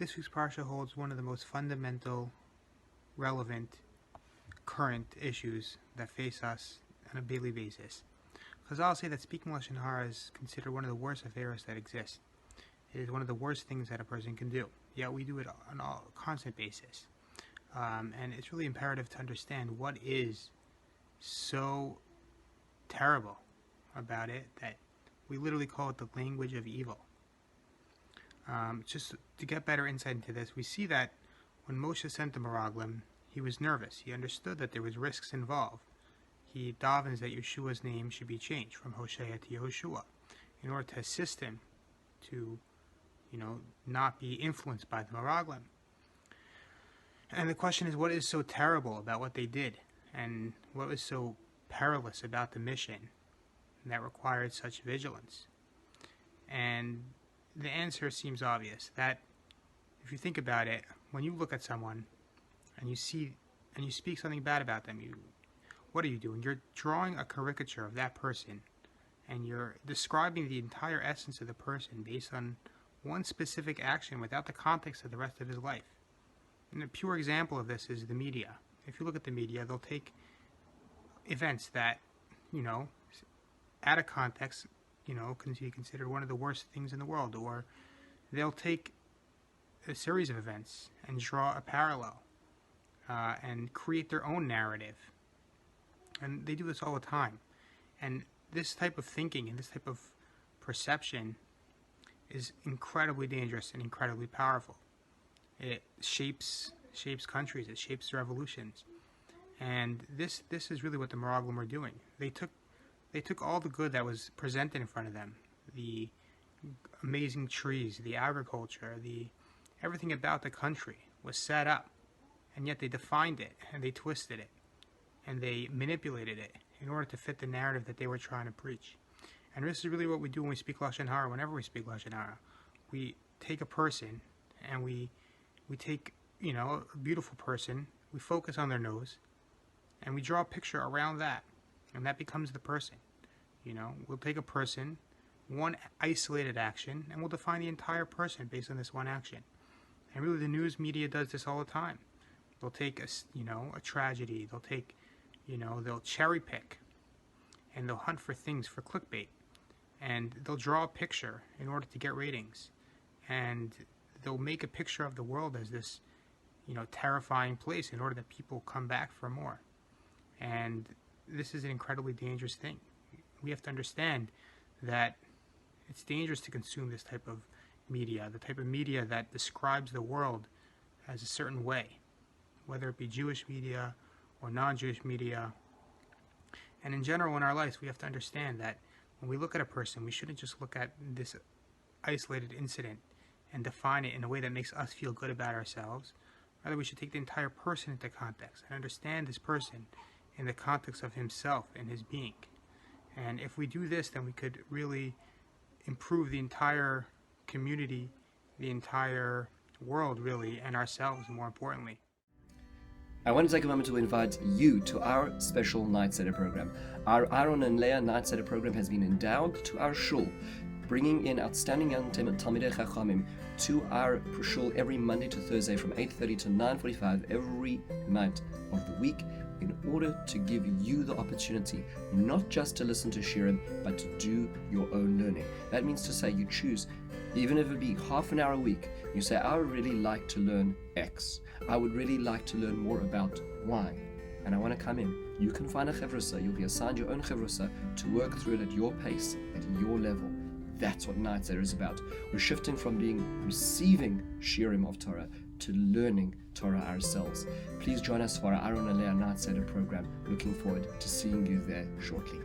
This week's Parsha holds one of the most fundamental, relevant, current issues that face us on a daily basis. Chazal say that speaking Lashon Hara is considered one of the worst affairs that exist. It is one of the worst things that a person can do, yet we do it on a constant basis. And it's really imperative to understand what is so terrible about it that we literally call it the language of evil. Just to get better insight into this, we see that when Moshe sent the Meraglim, he was nervous. He understood that there was risks involved. He davens that Yeshua's name should be changed from Hosea to Yehoshua in order to assist him to, not be influenced by the Meraglim. And the question is, what is so terrible about what they did? And what was so perilous about the mission that required such vigilance? And the answer seems obvious, that if you think about it, when you look at someone and you speak something bad about them, what are you doing? You're drawing a caricature of that person, and you're describing the entire essence of the person based on one specific action without the context of the rest of his life. And a pure example of this is the media. If you look at the media, they'll take events that, out of context, can be considered one of the worst things in the world, or they'll take a series of events and draw a parallel and create their own narrative. And they do this all the time. And this type of thinking and this type of perception is incredibly dangerous and incredibly powerful. It shapes countries, it shapes revolutions. And this is really what the Meraglim were doing. They took all the good that was presented in front of them, the amazing trees, the agriculture, everything about the country was set up, and yet they defined it, and they twisted it, and they manipulated it in order to fit the narrative that they were trying to preach. And this is really what we do when we speak Lashon Hara. Whenever we speak Lashon Hara, we take a person, and we take, a beautiful person, we focus on their nose, and we draw a picture around that. And that becomes the person. We'll take a person, one isolated action, and we'll define the entire person based on this one action. And really, the news media does this all the time. They'll take a tragedy. They'll take, they'll cherry pick, and they'll hunt for things for clickbait, and they'll draw a picture in order to get ratings, and they'll make a picture of the world as this, terrifying place in order that people come back for more. And this is an incredibly dangerous thing. We have to understand that it's dangerous to consume this type of media, the type of media that describes the world as a certain way, whether it be Jewish media or non-Jewish media. And in general, in our lives, we have to understand that when we look at a person, we shouldn't just look at this isolated incident and define it in a way that makes us feel good about ourselves. Rather, we should take the entire person into context and understand this person in the context of himself and his being. And if we do this, then we could really improve the entire community, the entire world, really, and ourselves, more importantly. I want to take a moment to invite you to our special Night Seder program. Our Aaron and Leah Night Seder program has been endowed to our shul, bringing in outstanding young Talmidei Chachamim to our shul every Monday to Thursday from 8:30 to 9:45 every night of the week, in order to give you the opportunity not just to listen to Shirim, but to do your own learning. That means to say you choose, even if it be half an hour a week, you say, I would really like to learn X. I would really like to learn more about Y. And I want to come in. You can find a chevrusa. You'll be assigned your own chevrusa to work through it at your pace, at your level. That's what Night Seder is about. We're shifting from receiving Shirim of Torah to learning Torah ourselves. Please join us for our Aaron and Leah Night Seder program. Looking forward to seeing you there shortly.